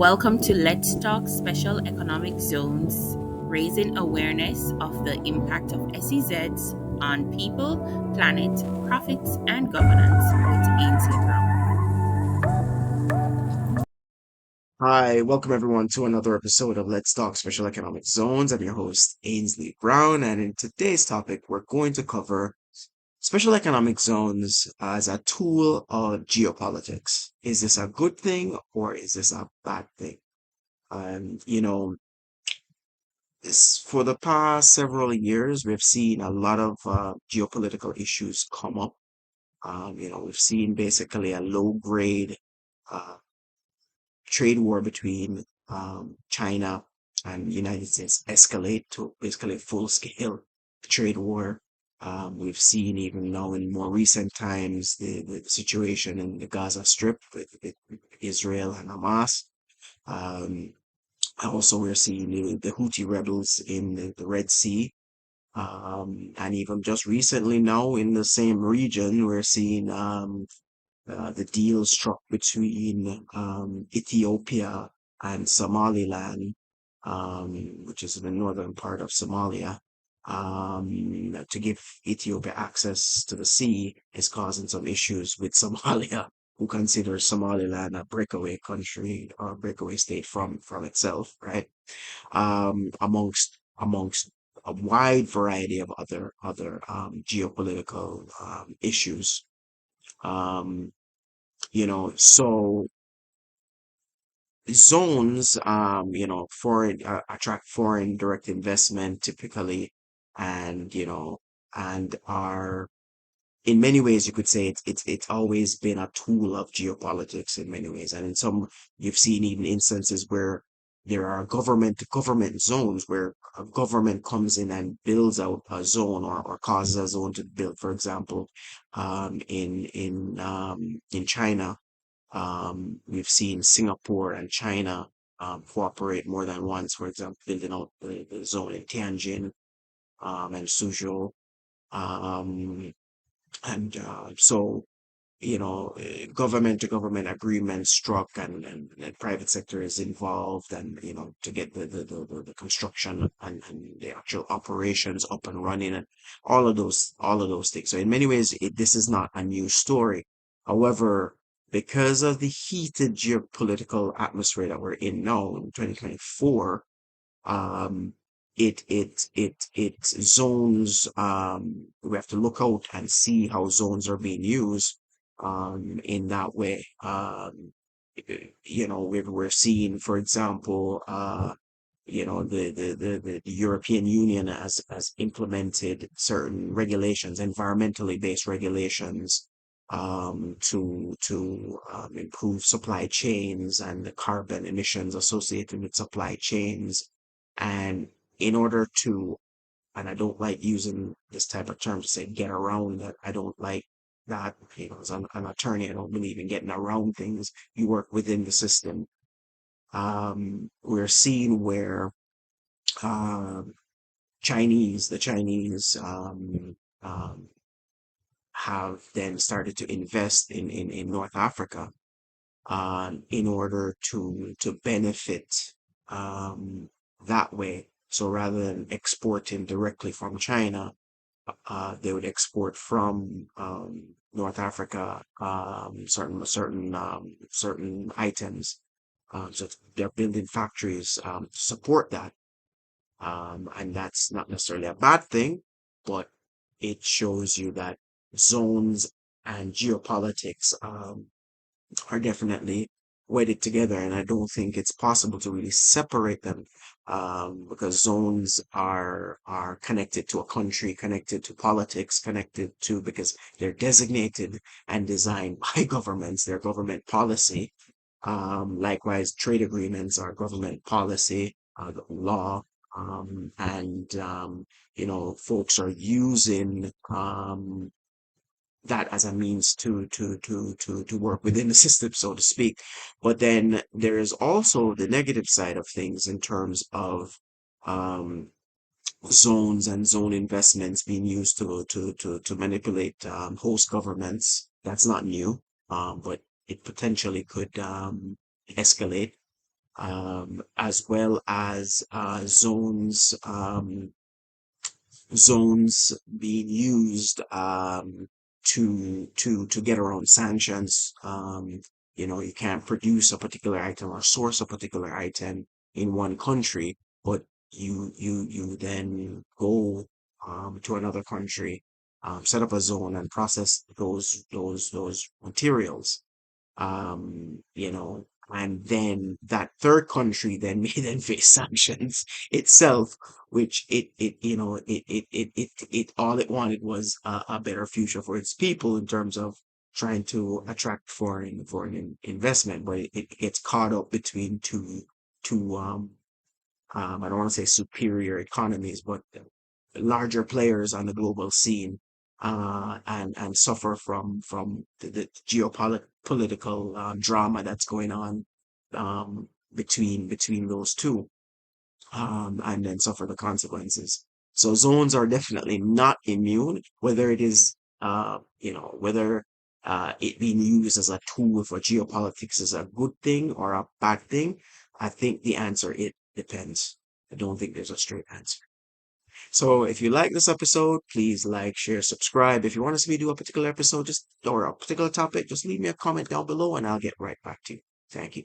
Welcome to Let's Talk Special Economic Zones, raising awareness of the impact of SEZs on people, planet, profits, and governance with Ainsley Brown. Hi, welcome everyone to another episode of Let's Talk Special Economic Zones. I'm your host, Ainsley Brown, and in today's topic, we're going to cover special economic zones as a tool of geopolitics. Is this a good thing or is this a bad thing? Um, you know, for the past several years, we've seen a lot of geopolitical issues come up. We've seen basically a low grade uh, trade war between China and United States escalate to basically full scale trade war. We've seen even now in more recent times the situation in the Gaza Strip with Israel and Hamas. Um, Also, we're seeing the Houthi rebels in the Red Sea. And even just recently now in the same region, we're seeing the deal struck between Ethiopia and Somaliland, which is in the northern part of Somalia, to give Ethiopia access to the sea is causing some issues with Somalia, who considers Somaliland a breakaway country or a breakaway state from itself, right? Amongst a wide variety of other geopolitical issues. Um, so zones, attract foreign direct investment typically, and, and are in many ways, you could say it's always been a tool of geopolitics in many ways. And in some, you've seen even instances where there are government zones where a government comes in and builds out a zone or causes a zone to build. For example, in China, we've seen Singapore and China cooperate more than once. For example, building out the zone in Tianjin and Suzhou. Um, and so, government to government agreements struck, and private sector is involved, and, to get the construction and the actual operations up and running, and all of those things. So in many ways, this is not a new story. However, because of the heated geopolitical atmosphere that we're in now in 2024, um, it zones, we have to look out and see how zones are being used in that way. We're seeing, for example, the European Union has implemented certain regulations, environmentally based regulations, to improve supply chains and the carbon emissions associated with supply chains. And in order to, and I don't like using this type of term to say get around that. I don't like that. As an attorney, I don't believe in getting around things. You work within the system. We're seeing where um, the Chinese have then started to invest in North Africa in order to benefit um, that way. So rather than exporting directly from China, they would export from North Africa certain items. So they're building factories to support that. And that's not necessarily a bad thing, but it shows you that zones and geopolitics are definitely wedded together, and I don't think it's possible to really separate them, because zones are connected to a country, connected to politics, connected to because they're designated and designed by governments, their government policy. Likewise, trade agreements are government policy, law, and folks are using that as a means to work within the system, so to speak. But then there is also the negative side of things in terms of um, zones and zone investments being used to manipulate host governments. That's not new, but it potentially could escalate. as well as zones being used to get around sanctions. You can't produce a particular item or source a particular item in one country, but you then go to another country, set up a zone and process those materials, and then that third country then may then face sanctions itself, which it all it wanted was a better future for its people in terms of trying to attract foreign investment, but it gets caught up between two. I don't want to say superior economies, but larger players on the global scene, and suffer from the geopolitical drama that's going on between those two, and then suffer the consequences. So zones are definitely not immune, whether it is, whether it being used as a tool for geopolitics is a good thing or a bad thing. I think the answer, it depends. I don't think there's a straight answer. So if you like this episode, please like, share, subscribe. If you want us to do a particular episode, just or a particular topic, just leave me a comment down below and I'll get right back to you. Thank you.